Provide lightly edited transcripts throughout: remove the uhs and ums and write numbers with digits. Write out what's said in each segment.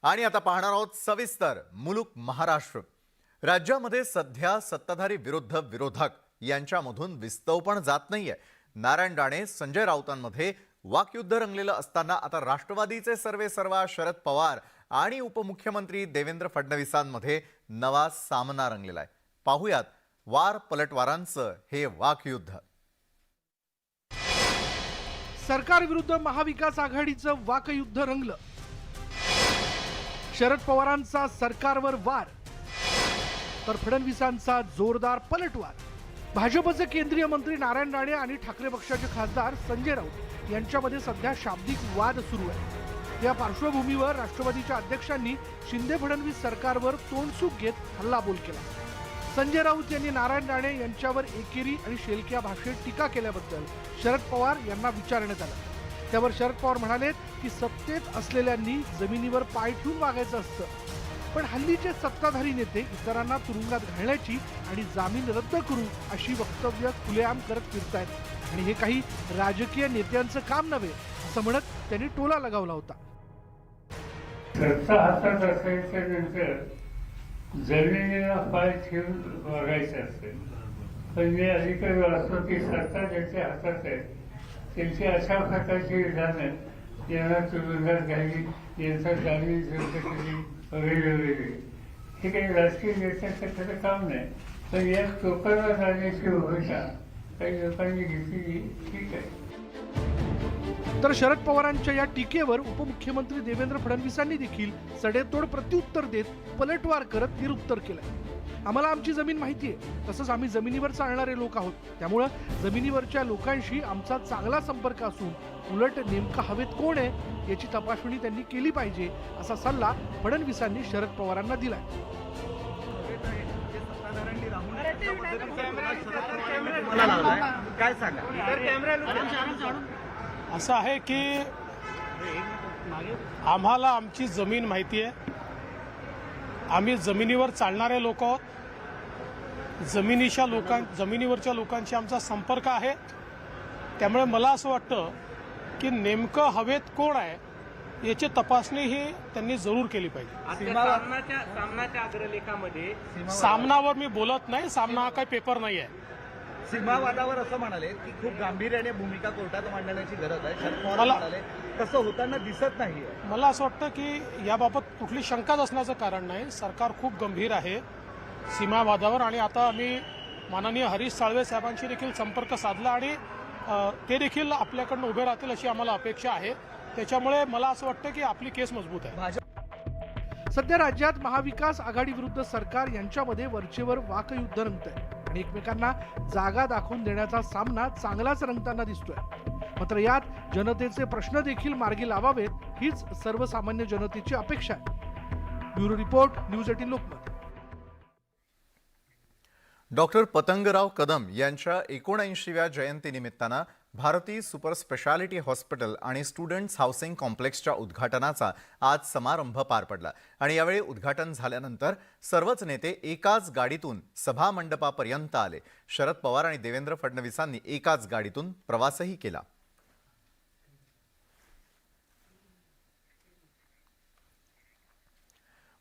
आणि आता पाहणार आहोत सविस्तर मुलुक महाराष्ट्र। राज्यामध्ये सध्या सत्ताधारी विरुद्ध विरोधक यांच्यामधून विस्तव पण जात नाहीये। नारायण राणे संजय राऊतांमध्ये वाकयुद्ध रंगलेलं असताना आता राष्ट्रवादीचे सर्वेसर्वा शरद पवार आणि उपमुख्यमंत्री देवेंद्र फडणवीसांमध्ये नवा सामना रंगलेला आहे। पाहूयात वार पलटवारांचं हे वाकयुद्ध। सरकार विरुद्ध महाविकास आघाडीचं वाकयुद्ध रंगलं। शरद पवारांचा सरकारवर वार तर फडणवीसांचा जोरदार पलटवार। भाजपचे केंद्रीय मंत्री नारायण राणे आणि ठाकरे पक्षाचे खासदार संजय राऊत यांच्यामध्ये सध्या शाब्दिक वाद सुरू आहे। या पार्श्वभूमीवर राष्ट्रवादीच्या अध्यक्षांनी शिंदे फडणवीस सरकारवर तोंडसूक घेत हल्लाबोल केला। संजय राऊत यांनी नारायण राणे यांच्यावर एकेरी आणि शेलक्या भाषेत टीका केल्याबद्दल शरद पवार यांना विचारण्यात आलं। त्यावर शरद पवार म्हणाले की सत्तेत असलेल्यांनी जमिनीवर पाय ठेवून वागायचं असतं, पण हल्लीचे सत्ताधारी नेते इतरांना तुरुंगात घालण्याची आणि जामीन रद्द करू अशी वक्तव्य खुलेआम करत फिरतायत आणि हे काही राजकीय नेत्यांचं काम नव्हे असं म्हणत त्यांनी टोला लगावला होता। सत्ता हातात असायच्यानंतर जमिनीला पाय ठेवून वागायचं असतं, पण जे अधिकारी असतो ती सत्ता ज्यांच्या हातात आहे त्यांची अशा प्रकारची विधानं यांना तुरुंगात घालली, यांचा जामीन रद्द केली वगैरे वगैरे, हे काही राजकीय नेत्यांचं खरं काम नाही। पण या टोकाला जाण्याची भूमिका काही लोकांनी घेतली, ठीक आहे। तर शरद पवारांच्या या टीकेवर उपमुख्यमंत्री देवेंद्र फडणवीसांनी देखील सडेतोड प्रत्युत्तर देत पलटवार करत निरुत्तर केलंय। आम्हाला आमची जमीन माहिती आहे, तसंच आम्ही जमिनीवर चालणारे लोक आहोत, त्यामुळे जमिनीवरच्या लोकांशी आमचा चांगला संपर्क असून उलट नेमका हवेत कोण आहे याची तपासणी त्यांनी केली पाहिजे असा सल्ला फडणवीसांनी शरद पवारांना दिलाय। असं आहे की आम्हाला आमची जमीन माहिती आहे, आम्ही जमिनीवर चालणारे लोक आहोत, जमिनीवरच्या लोकांशी आमचा संपर्क आहे। त्यामुळे मला असं वाटतं की नेमकं हवेत कोण आहे याची तपासणी ही त्यांनी जरूर केली पाहिजे। सामनाच्या अग्रलेखामध्ये सामनावर मी बोलत नाही, सामना हा काही पेपर नाही आहे। सीमावादावर असं म्हणाले की खूप गांभीर्याने भूमिका कोर्टात मांडण्याची गरज आहे, शरद पवार म्हणाले तसं होताना दिसत नाहीये। मला असं वाटतं की याबाबत कुठली शंकाच असण्याचं कारण नाही। सरकार खूप गंभीर आहे सीमावादावर आणि आता आम्ही माननीय हरीश साळवे साहेबांशी देखील संपर्क साधला आणि ते देखील आपल्याकडनं उभे राहतील अशी आम्हाला अपेक्षा आहे। त्याच्यामुळे मला असं वाटतं की आपली केस मजबूत आहे। सध्या राज्यात महाविकास आघाडी विरुद्ध सरकार यांच्यामध्ये वरचेवर वाकयुद्ध रंगतंय आणि एकमेकांना जागा दाखवून देण्याचा सामना चांगलाच रंगताना दिसतोय। मात्र यात जनतेचे प्रश्न देखील मार्गी लावावेत हीच सर्वसामान्य जनतेची अपेक्षा आहे। Bureau report, news 18 Lokmat. Doctor Patangrao Kadam यांच्या 79व्या जयंतीनिमित्तानं भारती सुपर स्पेशालिटी हॉस्पिटल आणि स्टुडंट्स हाऊसिंग कॉम्प्लेक्सच्या उद्घाटनाचा आज समारंभ पार पडला आणि यावेळी उद्घाटन झाल्यानंतर सर्वच नेते एकाच गाडीतून सभा मंडपापर्यंत आले। शरद पवार आणि देवेंद्र फडणवीसांनी एकाच गाडीतून प्रवासही केला।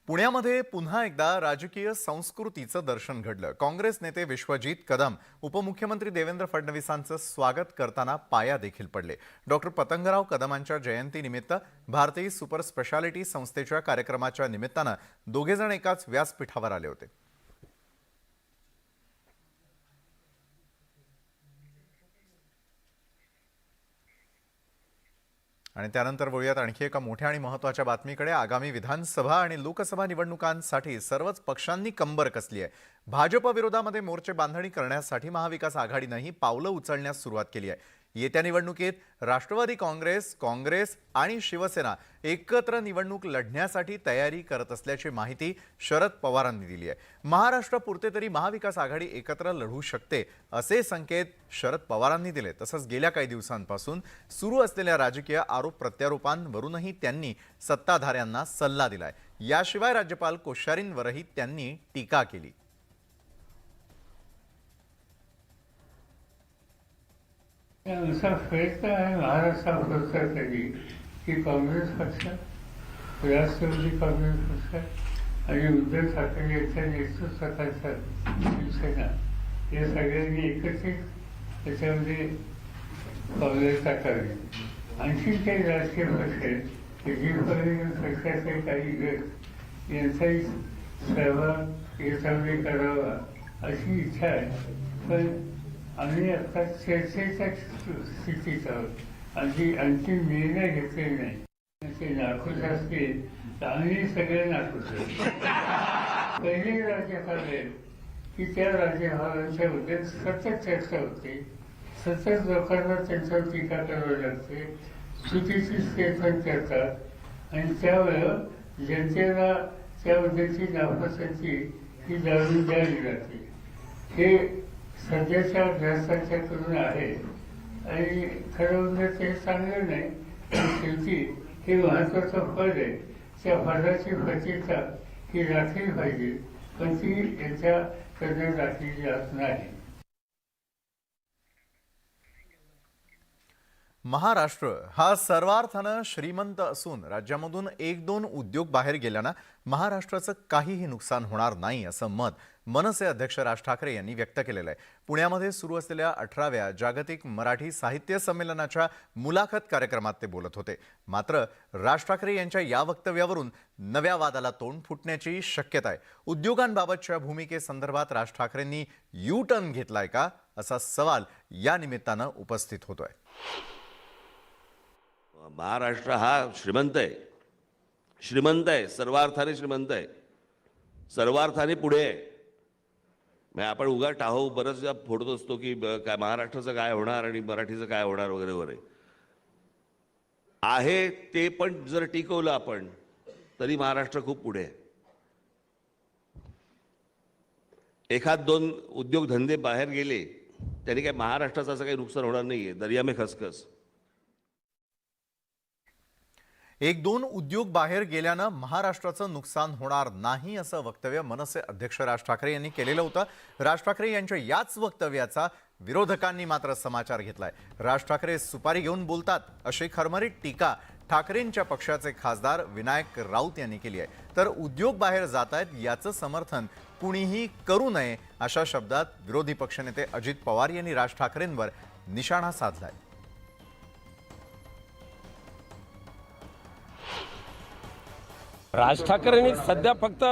पुण्यामध्ये पुन्हा एकदा राजकीय संस्कृतीचं दर्शन घडलं। काँग्रेस नेते विश्वजीत कदम उपमुख्यमंत्री देवेंद्र फडणवीसांचं स्वागत करताना पाया देखील पडले। डॉक्टर पतंगराव कदमांच्या जयंतीनिमित्त भारतीय सुपर स्पेशालिटी संस्थेच्या कार्यक्रमाच्या निमित्तानं दोघेजण एकाच व्यासपीठावर आले होते। आणि त्यानंतर वळूयात आणखी एका मोठ्या आणि महत्त्वाच्या बातमीकडे। आगामी विधानसभा आणि लोकसभा निवडणुकांसाठी सर्वच पक्षांनी कंबर कसली आहे। भाजप विरोधामध्ये मोर्चे बांधणी करण्यासाठी महाविकास आघाडीनेही पावलं उचलण्यास सुरुवात केली आहे। येत्या निवडणुकीत राष्ट्रवादी काँग्रेस आणि शिवसेना एकत्र निवडणूक लढण्यासाठी तयारी करत असल्याची माहिती शरद पवारांनी दिली आहे। महाराष्ट्रापुरते तरी महाविकास आघाडी एकत्र लढू शकते असे संकेत शरद पवारांनी दिले। तसंच गेल्या काही दिवसांपासून सुरू असलेल्या राजकीय आरोप प्रत्यारोपांवरूनही त्यांनी सत्ताधाऱ्यांना सल्ला दिलाय। याशिवाय राज्यपाल कोश्यारींवरही त्यांनी टीका केली। असा प्रयत्न आहे महाराष्ट्रात कधी की काँग्रेस पक्ष राष्ट्रवादी काँग्रेस पक्ष आणि उद्धव ठाकरे यांच्या नेतृत्वाखालचा शिवसेना या सगळ्यांनी एकत्रित त्याच्यामध्ये पावले टाकावी. आणखी काही राजकीय पक्ष आहेत की जीपर्यंत पक्षाचे काही गट यांचाही सहभाग याच्यामध्ये करावा अशी इच्छा आहे. पण आम्ही आता चर्चेच्या स्थितीत आहोत. आणखी निर्णय घेतलेले नाही. ते नाखुश असतील तर आम्ही सगळे नाखुश आहोत. पहिले राज्यपाल आहेत की त्या राज्यपालांच्या बद्दल सतत चर्चा होते, सतत लोकांना त्यांच्यावर टीका करावी लागते, चुकीची स्टेटमेंट करतात आणि त्यावेळेला जनतेला त्याबद्दलची नापसंती ही जाणून द्यावी लागते. हे सध्याच्या अभ्यासाच्या करून आहे आणि खरं म्हणजे ते चांगलं नाही. शेवटी हे महत्वाचं फळ आहे. त्या फळाची प्रचिता ही राखली पाहिजे, पण ती यांच्याकडनं राखली जात नाही. महाराष्ट्र हा सर्वार्थानं श्रीमंत असून राज्यामधून 1-2 उद्योग बाहेर गेल्यानं महाराष्ट्राचं काहीही नुकसान होणार नाही असं मत मनसे अध्यक्ष राज ठाकरे यांनी व्यक्त केलेलं आहे. पुण्यामध्ये सुरू असलेल्या 18व्या जागतिक मराठी साहित्य संमेलनाच्या मुलाखत कार्यक्रमात ते बोलत होते. मात्र राज ठाकरे यांच्या या वक्तव्यावरून नव्या वादाला तोंड फुटण्याची शक्यता आहे. उद्योगांबाबतच्या भूमिकेसंदर्भात राज ठाकरेंनी यू टर्न घेतलाय का असा सवाल या निमित्तानं उपस्थित होतोय. महाराष्ट्र हा श्रीमंत आहे, सर्वार्थाने श्रीमंत आहे, सर्वार्थाने पुढे आहे. मग आपण उगा टाहो बरंचदा फोडत असतो की काय महाराष्ट्राचं काय होणार आणि मराठीचं काय होणार वगैरे वगैरे. आहे ते पण जर टिकवलं आपण तरी महाराष्ट्र खूप पुढे आहे. 1-2 उद्योगधंदे बाहेर गेले त्यांनी काय महाराष्ट्राचं असं काही नुकसान होणार नाहीये. दर्या में खसखस. 1-2 उद्योग बाहेर गेल्यानं महाराष्ट्राचं नुकसान होणार नाही असं वक्तव्य मनसे अध्यक्ष राज ठाकरे यांनी केलेलं होतं. राज ठाकरे यांच्या याच वक्तव्याचा विरोधकांनी मात्र समाचार घेतलाय. राज ठाकरे सुपारी घेऊन बोलतात अशी खरमरीत टीका ठाकरेंच्या पक्षाचे खासदार विनायक राऊत यांनी केली आहे. तर उद्योग बाहेर जात आहेत याचं समर्थन कुणीही करू नये अशा शब्दात विरोधी पक्षनेते अजित पवार यांनी राज ठाकरेंवर निशाणा साधलाय. राज ठाकरेंनी सध्या फक्त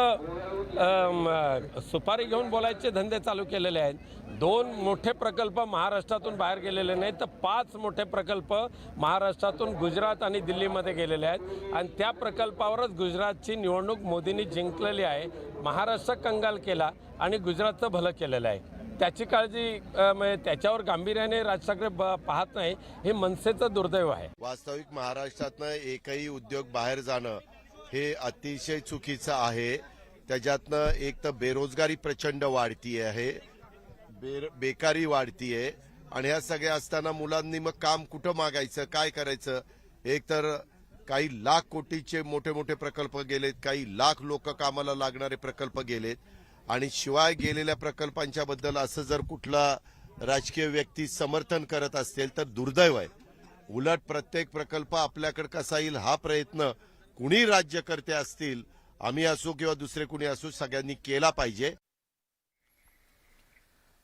सुपारी घेऊन बोलायचे धंदे चालू केलेले आहेत. 2 मोठे प्रकल्प महाराष्ट्रातून बाहेर गेलेले नाहीत तर 5 मोठे प्रकल्प महाराष्ट्रातून गुजरात आणि दिल्लीमध्ये गेलेले आहेत आणि त्या प्रकल्पावरच गुजरातची निवडणूक मोदींनी जिंकलेली आहे. महाराष्ट्र कंगाल केला आणि गुजरातचं भलं केलेलं आहे. त्याची काळजी त्याच्यावर गांभीर्याने राज ठाकरे पाहत नाही. हे मनसेचं दुर्दैव आहे. वास्तविक महाराष्ट्रातनं एकही उद्योग बाहेर जाणं हे अतिशय चुकीचं आहे. त्याच्यातनं एक तर बेरोजगारी प्रचंड वाढती आहे, बेकारी वाढतीये आणि ह्या सगळ्या असताना मुलांनी मग काम कुठं मागायचं, काय करायचं. एक तर काही लाख कोटीचे मोठे मोठे प्रकल्प गेलेत, काही लाख लोक कामाला लागणारे प्रकल्प गेलेत आणि शिवाय गेलेल्या प्रकल्पांच्या बद्दल असं जर कुठला राजकीय व्यक्ती समर्थन करत असेल तर दुर्दैव आहे. उलट प्रत्येक प्रकल्प आपल्याकडे कसा येईल हा प्रयत्न कुणी राज्यकर्ते असतील, आम्ही असो किंवा दुसरे कुणी असो, सगळ्यांनी केला पाहिजे.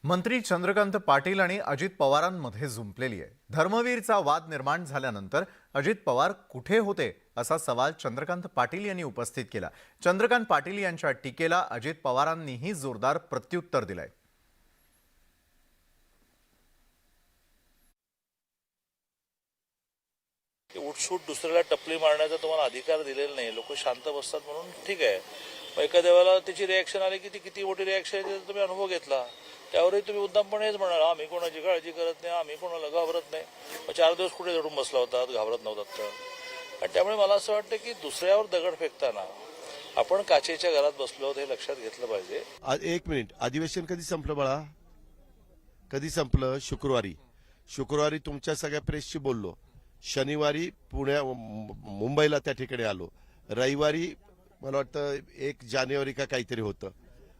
मंत्री चंद्रकांत पाटील आणि अजित पवारांमध्ये जुंपलेली आहे. धर्मवीरचा वाद निर्माण झाल्यानंतर अजित पवार कुठे होते असा सवाल चंद्रकांत पाटील यांनी उपस्थित केला. चंद्रकांत पाटील यांच्या टीकेला अजित पवारांनीही जोरदार प्रत्युत्तर दिलंय. उठसूट दुसऱ्याला टपली मारण्याचा तुम्हाला अधिकार दिलेला नाही. लोक शांत बसतात म्हणून ठीक आहे. मग एखाद्या वेळेला त्याची रिॲक्शन आली की ती किती मोठी रिॲक्शन आहे त्याचा तुम्ही अनुभव घेतला, त्यावरही तुम्ही उद्दामपणे हेच म्हणाला आम्ही कोणाची काळजी करत नाही, आम्ही कोणाला घाबरत नाही. मग 4 दिवस कुठे दडून बसला होतात, घाबरत नव्हतात तर. आणि त्यामुळे मला असं वाटतं की दुसऱ्यावर दगड फेकताना आपण काचेच्या घरात बसलो हे लक्षात घेतलं पाहिजे. 1 मिनिट, अधिवेशन कधी संपलं बाळा? कधी संपलं? शुक्रवारी तुमच्या सगळ्या प्रेसशी बोललो. शनिवारी मुंबईला त्या ठिकाणी आलो. रविवारी मला वाटतं 1 जानेवारी का काहीतरी होतं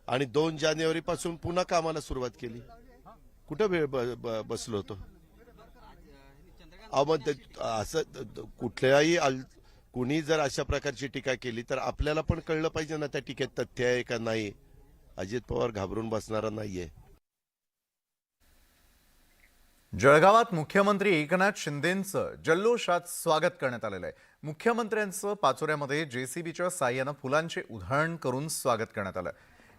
आणि 2 जानेवारी पासून पुन्हा कामाला सुरुवात केली. कुठं वेळ बसलो होतो? मग असं कुठल्याही कुणी जर अशा प्रकारची टीका केली तर आपल्याला पण कळलं पाहिजे ना त्या टीकेत तथ्य आहे का नाही. अजित पवार घाबरून बसणारा नाहीये. जळगावात मुख्यमंत्री एकनाथ शिंदेंचं जल्लोषात स्वागत करण्यात आलेलं आहे. मुख्यमंत्र्यांचं पाचोऱ्यामध्ये जेसीबीच्या साह्यानं फुलांचे उधळण करून स्वागत करण्यात आलं.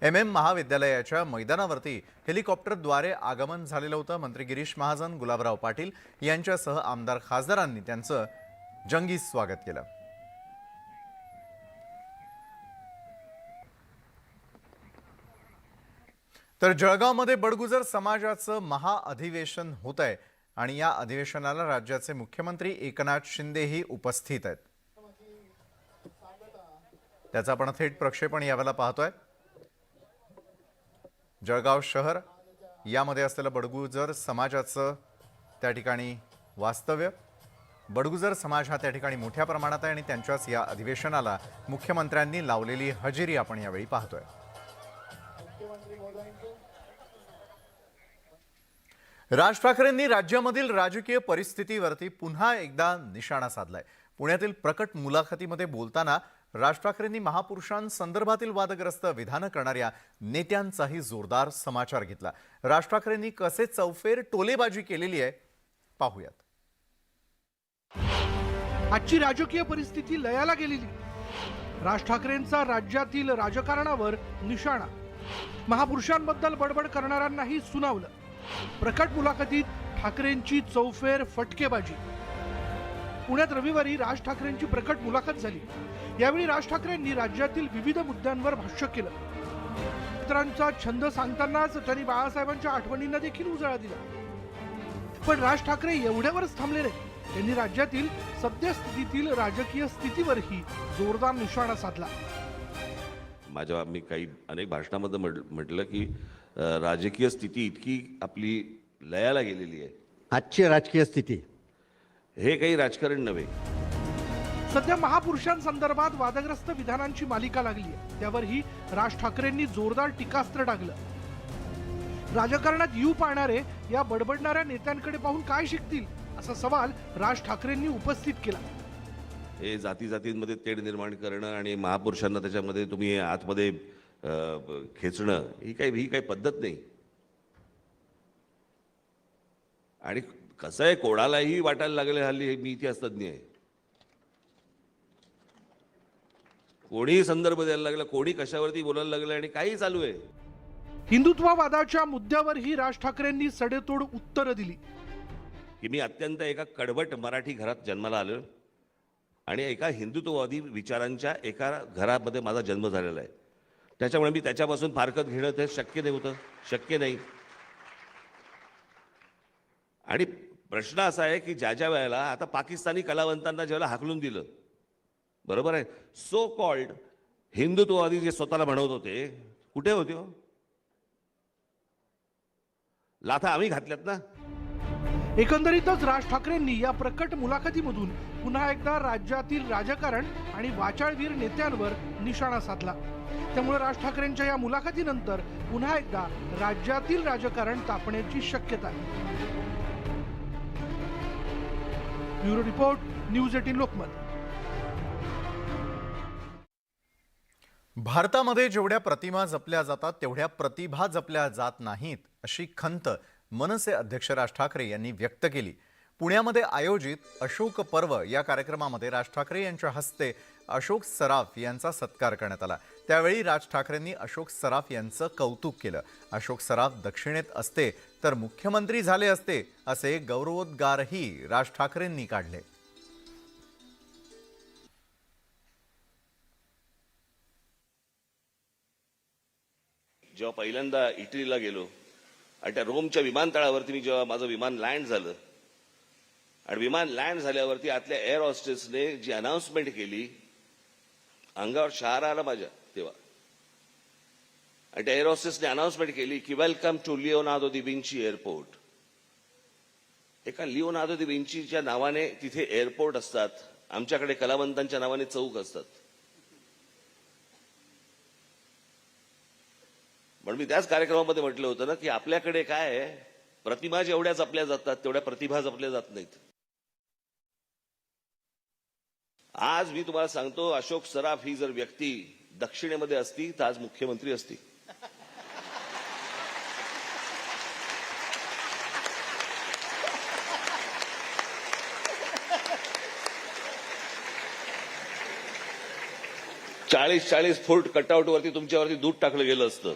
MM महाविद्यालयाच्या मैदानावरती हेलिकॉप्टरद्वारे आगमन झालेलं होतं. मंत्री गिरीश महाजन, गुलाबराव पाटील यांच्यासह आमदार खासदारांनी त्यांचं जंगी स्वागत केलं. तर जळगावमध्ये बडगुजर समाजाचं महाअधिवेशन होत आहे आणि या अधिवेशनाला राज्याचे मुख्यमंत्री एकनाथ शिंदेही उपस्थित आहेत. त्याचं आपण थेट प्रक्षेपण यावेळेला पाहतोय. जळगाव शहर यामध्ये असलेलं बडगुजर समाजाचं त्या ठिकाणी वास्तव्य. बडगुजर समाज हा त्या ठिकाणी मोठ्या प्रमाणात आहे आणि त्यांच्याच या अधिवेशनाला मुख्यमंत्र्यांनी लावलेली हजेरी आपण यावेळी पाहतोय. राज ठाकरेंनी राज्यामधील राजकीय परिस्थितीवरती पुन्हा एकदा निशाणा साधलाय. पुण्यातील प्रकट मुलाखतीमध्ये बोलताना राज ठाकरेंनी महापुरुषांसंदर्भातील वादग्रस्त विधानं करणाऱ्या नेत्यांचाही जोरदार समाचार घेतला. राज ठाकरेंनी कसे चौफेर टोलेबाजी केलेली आहे पाहूयात. आजची राजकीय परिस्थिती लयाला गेलेली. राज ठाकरेंचा राज्यातील राजकारणावर निशाणा. महापुरुषांबद्दल बडबड करणाऱ्यांनाही सुनावलं. प्रकट मुलाखतीत ठाकरेंची चौफेर फटकेबाजी. पुण्यात रविवारी राज ठाकरेंची प्रकट मुलाखत झाली. यावेळी राज ठाकरेंनी राज्यातील विविध मुद्द्यांवर भाष्य केलं. मित्रांचा छंद सांगतानाच त्यांनी बाळासाहेबांच्या आठवणींना देखील उजाळा दिला. पण राज ठाकरे एवढ्यावरच थांबले नाही. त्यांनी राज्यातील सद्यस्थितीतील राजकीय स्थितीवरही जोरदार निशाणा साधला. मी काही अनेक भाषणामध्ये म्हटलं की राजकीय स्थिती इतकी आपली लयाला गेलेली आहे. आजची राजकीय स्थिती हे काही राजकारण नव्हे. सध्या महापुरुषांसंदर्भात वादग्रस्त विधानांची मालिका लागली आहे. त्यावरही राज ठाकरेंनी जोरदार टीकास्त्र डागलं. राजकारणात यू पाळणारे या बडबडणाऱ्या नेत्यांकडे पाहून काय शिकतील असा सवाल राज ठाकरेंनी उपस्थित केला. हे जातींमध्ये तेढ निर्माण करणं आणि महापुरुषांना त्याच्यामध्ये तुम्ही आतमध्ये खेचणं ही काही पद्धत नाही. आणि कसं आहे, कोणालाही वाटायला लागले हल्ली मी इतिहासतज्ञ आहे. कोणी संदर्भ द्यायला लागला, कोणी कशावरती बोलायला लागलं आणि काही चालू आहे. हिंदुत्ववादाच्या मुद्द्यावरही राज ठाकरेंनी सडेतोड उत्तरं दिली. की मी अत्यंत एका कडवट मराठी घरात जन्माला आलो आणि एका हिंदुत्ववादी विचारांच्या एका घरामध्ये माझा जन्म झालेला आहे. त्याच्यामुळे मी त्याच्यापासून फारकत घेणं ते शक्य नाही. आणि प्रश्न असा आहे की ज्या वेळेला आता पाकिस्तानी कलावंतांना ज्यावेळेला हाकलून दिलं, बरोबर आहे, सो कॉल्ड हिंदुत्ववादी जे स्वतःला म्हणत होते कुठे होते हो? लाथा आम्ही घातल्यात ना. एकंदरीतच राज ठाकरेंनी या प्रकट मुलाखतीमधून पुन्हा एकदा राज्यातील राजकारण आणि वाचाळवीर नेत्यांवर निशाणा साधला. त्यामुळे राज ठाकरेंच्या या मुलाखतीनंतर पुन्हा एकदा राज्यातील राजकारण तापण्याची शक्यता आहे. Bureau report, news 18 Lokmat. भारतामध्ये जेवढ्या प्रतिमा जपल्या जातात तेवढ्या प्रतिभा जपल्या जात नाहीत अशी खंत मनसे अध्यक्ष राज ठाकरे यांनी व्यक्त केली. पुण्यामध्ये आयोजित अशोक पर्व या कार्यक्रमामध्ये राज ठाकरे यांच्या हस्ते अशोक सराफ यांचा सत्कार करण्यात आला. त्यावेळी राज ठाकरेंनी अशोक सराफ यांचं कौतुक केलं. अशोक सराफ दक्षिणेत असते तर मुख्यमंत्री झाले असते असे गौरवोद्गारही राज ठाकरेंनी काढले. जेव्हा पहिल्यांदा इटलीला गेलो आणि त्या रोमच्या विमानतळावरती मी जेव्हा माझं विमान लँड झालं आणि विमान लँड झाल्यावरती आतल्या एअर हॉस्टेसने जी अनाउन्समेंट केली, अंगावर शहारा आला माझ्या तेव्हा. आणि त्या एअर हॉस्टेसने अनाउन्समेंट केली की welcome to Leonardo da Vinci airport. एका लिओनार्दो दी विंचीच्या नावाने तिथे एअरपोर्ट असतात, आमच्याकडे कलावंतांच्या नावाने चौक असतात. पण मी त्याच कार्यक्रमामध्ये म्हटलं होतं ना की आपल्याकडे काय आहे, प्रतिमा जेवढ्या जपल्या जातात तेवढ्या प्रतिभा जपल्या जात नाहीत. आज मी तुम्हाला सांगतो, अशोक सराफ ही जर व्यक्ती दक्षिणेमध्ये असती तर आज मुख्यमंत्री असती. चाळीस फूट कटआउट वरती तुमच्यावरती दूध टाकलं गेलं असतं.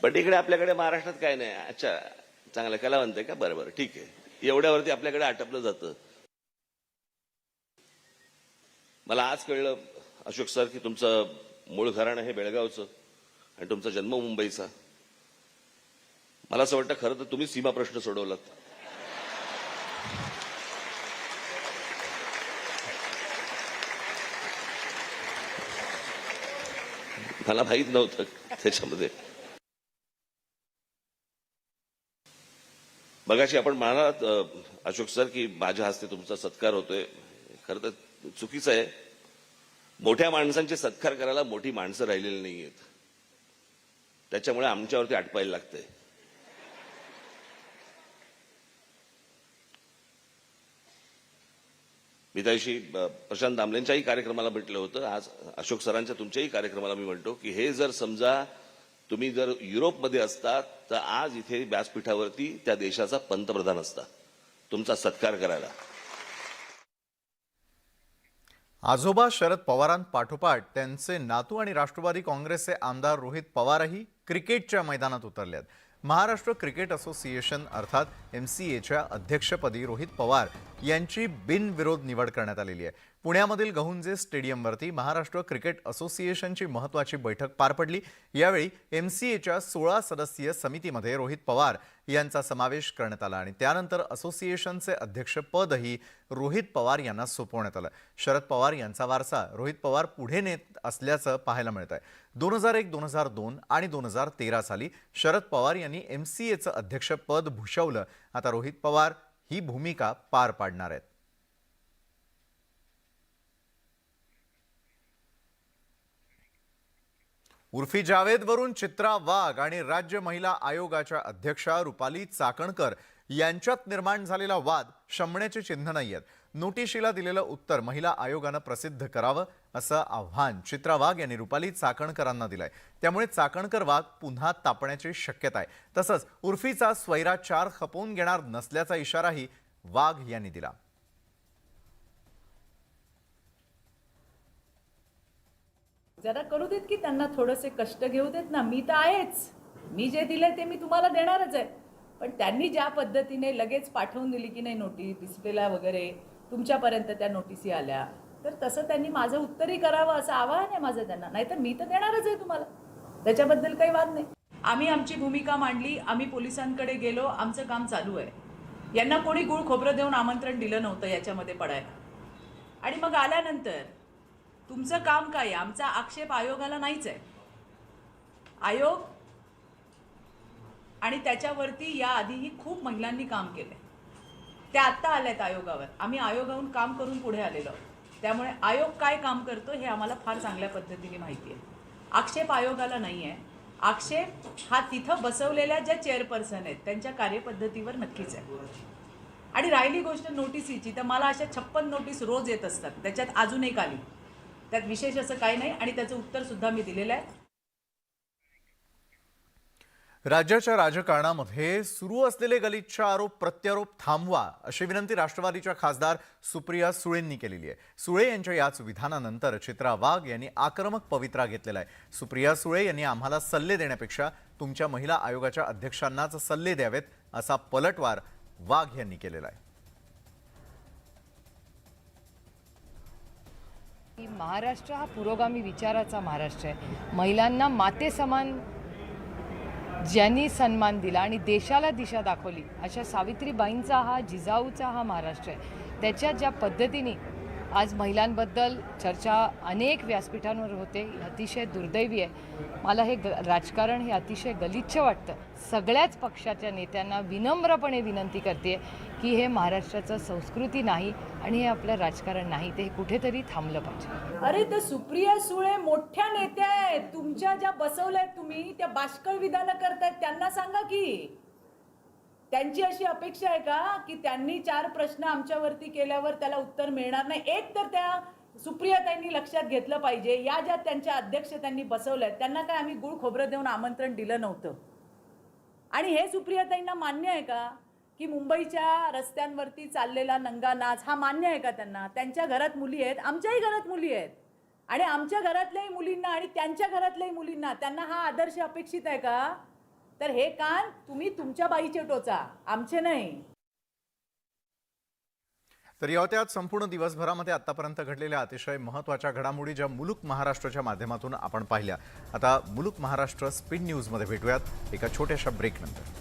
पण इकडे आपल्याकडे महाराष्ट्रात काय नाही. अच्छा, चांगलं कलावंत आहे का? बरं ठीक आहे. एवढ्यावरती आपल्याकडे आटपलं जातं. मला आज कळलं अशोक सर की तुमचं मूळ घराणं हे बेळगावचं आणि तुमचा जन्म मुंबईचा. मला असं वाटतं खरं तर तुम्ही सीमा प्रश्न सोडवलात. मला माहित नव्हतं त्याच्यामध्ये. मगाशी आपण म्हणालात अशोक सर की माझ्या हस्ते तुमचा सत्कार होतोय. खरं तर चुकीचं आहे. मोठ्या माणसांचे सत्कार करायला मोठी माणसं राहिलेली नाहीयेत. त्याच्यामुळे आमच्यावरती आटपायला लागतंय. मी त्याशी प्रशांत दामलेंच्याही कार्यक्रमाला म्हटलं होतं. आज अशोक सरांच्या तुमच्याही कार्यक्रमाला मी म्हणतो की हे जर समजा तुम्ही जर युरोपमध्ये असतात तर आज इथे व्यासपीठावरती त्या देशाचा पंतप्रधान असता तुमचा सत्कार करायला. आजोबा शरद पवारांपाठोपाठ त्यांचे नातू आणि राष्ट्रवादी काँग्रेसचे आमदार रोहित पवारही क्रिकेटच्या मैदानात उतरले आहेत. महाराष्ट्र क्रिकेट असोसिएशन अर्थात MCAच्या अध्यक्षपदी रोहित पवार यांची बिनविरोध निवड करण्यात आलेली आहे. पुण्यामधील गहुंजे स्टेडियमवरती महाराष्ट्र क्रिकेट असोसिएशनची महत्त्वाची बैठक पार पडली. यावेळी MCAच्या 16 सदस्यीय समितीमध्ये रोहित पवार यांचा समावेश करण्यात आला आणि त्यानंतर असोसिएशनचे अध्यक्षपदही रोहित पवार यांना सोपवण्यात आलं. शरद पवार यांचा वारसा रोहित पवार पुढे नेत असल्याचं पाहायला मिळत आहे. 2001, 2002 आणि 2013 साली शरद पवार यांनी MCAचं अध्यक्षपद भूषवलं. आता रोहित पवार ही भूमिका पार पाडणार आहेत. उर्फी जावेदवरून चित्रा वाघ आणि राज्य महिला आयोगाच्या अध्यक्षा रुपाली चाकणकर यांच्यात निर्माण झालेला वाद शमण्याचे चिन्ह नाही आहेत. नोटिशीला दिलेलं उत्तर महिला आयोगानं प्रसिद्ध करावं असं आव्हान चित्रा वाघ यांनी रुपाली चाकणकरांना दिलंय. त्यामुळे चाकणकर वाघ पुन्हा तापण्याची शक्यता आहे. तसंच उर्फीचा स्वैराचार खपवून घेणार नसल्याचा इशाराही वाघ यांनी दिला. जरा करू देत की त्यांना थोडेसे कष्ट घेऊ देत ना. मी तर आहेच. मी जे दिले ते मी तुम्हाला देणारच आहे. पण त्यांनी ज्या पद्धतीने लगेच पाठवून दिली की नाही नोटीस डिस्प्लेला वगैरे तुमच्यापर्यंत त्या नोटिसी आल्या तर तसं त्यांनी माझं उत्तरही करावं असं आवाहन आहे माझं त्यांना. नाहीतर मी तर देणारच आहे तुम्हाला. त्याच्याबद्दल काही वाद नाही. आम्ही आमची भूमिका मांडली. आम्ही पोलिसांकडे गेलो. आमचं काम चालू आहे. यांना कोणी गुळ खोबरं देऊन आमंत्रण दिलं नव्हतं याच्यामध्ये पडायला. आणि मग आल्यानंतर तुमचं काम काय? आमचा आक्षेप आयोगाला नाहीच आहे. आयोग आणि त्याच्यावरती या आधीही खूप महिलांनी काम केलंय. त्या आत्ता आल्यात आयोगावर. आम्ही आयोगाहून काम करून पुढे आलेलो आहोत. त्यामुळे आयोग काय काम करतो हे आम्हाला फार चांगल्या पद्धतीने माहिती आहे. आक्षेप आयोगाला नाही आहे. आक्षेप हा तिथं बसवलेल्या ज्या चेअरपर्सन आहेत त्यांच्या कार्यपद्धतीवर नक्कीच आहे. आणि राहिली गोष्ट नोटिसीची तर मला अशा 56 नोटीस रोज येत असतात. त्याच्यात अजून एक आली. त्यात विशेष असं काही नाही आणि त्याचं उत्तर सुद्धा मी दिलेलं आहे. राज्याच्या राजकारणामध्ये सुरू असलेले गलिच्छ आरोप प्रत्यारोप थांबवा अशी विनंती राष्ट्रवादीच्या खासदार सुप्रिया सुळेंनी केलेली आहे. सुळे यांच्या याच विधानानंतर चित्रा वाघ यांनी आक्रमक पवित्रा घेतलेला आहे. सुप्रिया सुळे यांनी आम्हाला सल्ले देण्यापेक्षा तुमच्या महिला आयोगाच्या अध्यक्षांनाच सल्ले द्यावेत असा पलटवार वाघ यांनी केलेला आहे. महाराष्ट्र हा पुरोगामी विचाराचा महाराष्ट्र आहे. महिलांना माते समान ज्यांनी सन्मान दिला आणि देशाला दिशा दाखवली अशा सावित्रीबाईंचा हा जिजाऊचा हा महाराष्ट्र आहे. त्याच्या ज्या पद्धतीने आज महिलांबद्दल चर्चा अनेक व्यासपीठांवर होते हे अतिशय दुर्दैवी आहे. मला हे राजकारण हे अतिशय गलिच्छ वाटतं. सगळ्याच पक्षाच्या नेत्यांना विनम्रपणे विनंती करते की हे महाराष्ट्राचं संस्कृती नाही आणि हे आपलं राजकारण नाही. ते कुठेतरी थांबलं पाहिजे. अरे तर सुप्रिया सुळे मोठ्या नेत्या आहेत. तुमच्या ज्या बसवल्यात तुम्ही त्या बाष्कळ विधानं करतायत त्यांना सांगा की त्यांची अशी अपेक्षा आहे का की त्यांनी 4 प्रश्न आमच्यावरती केल्यावर त्याला उत्तर मिळणार नाही? एक तर त्या सुप्रियाताईंनी लक्षात घेतलं पाहिजे, या ज्या त्यांच्या अध्यक्ष त्यांनी बसवल्यात त्यांना काय आम्ही गुळ खोबरं देऊन आमंत्रण दिलं नव्हतं. आणि हे सुप्रियाताईंना मान्य आहे का की मुंबईच्या रस्त्यांवरती चाललेला नंगा नाच हा मान्य आहे का त्यांना? त्यांच्या घरात मुली आहेत, आमच्याही घरात मुली आहेत, आणि आमच्या घरातल्याही मुलींना आणि त्यांच्या घरातल्याही मुलींना त्यांना हा आदर्श अपेक्षित आहे का? तर हे कान तुम्ही तुमच्या बाईचे टोचा, आमचे नाही. तर या होत्या आज संपूर्ण दिवसभरामध्ये आतापर्यंत घडलेल्या अतिशय महत्त्वाच्या घडामोडी ज्या मुलुक महाराष्ट्राच्या माध्यमातून आपण पाहिल्या. आता मुलुक महाराष्ट्र स्पीड न्यूजमध्ये भेटूयात एका छोट्याशा ब्रेकनंतर.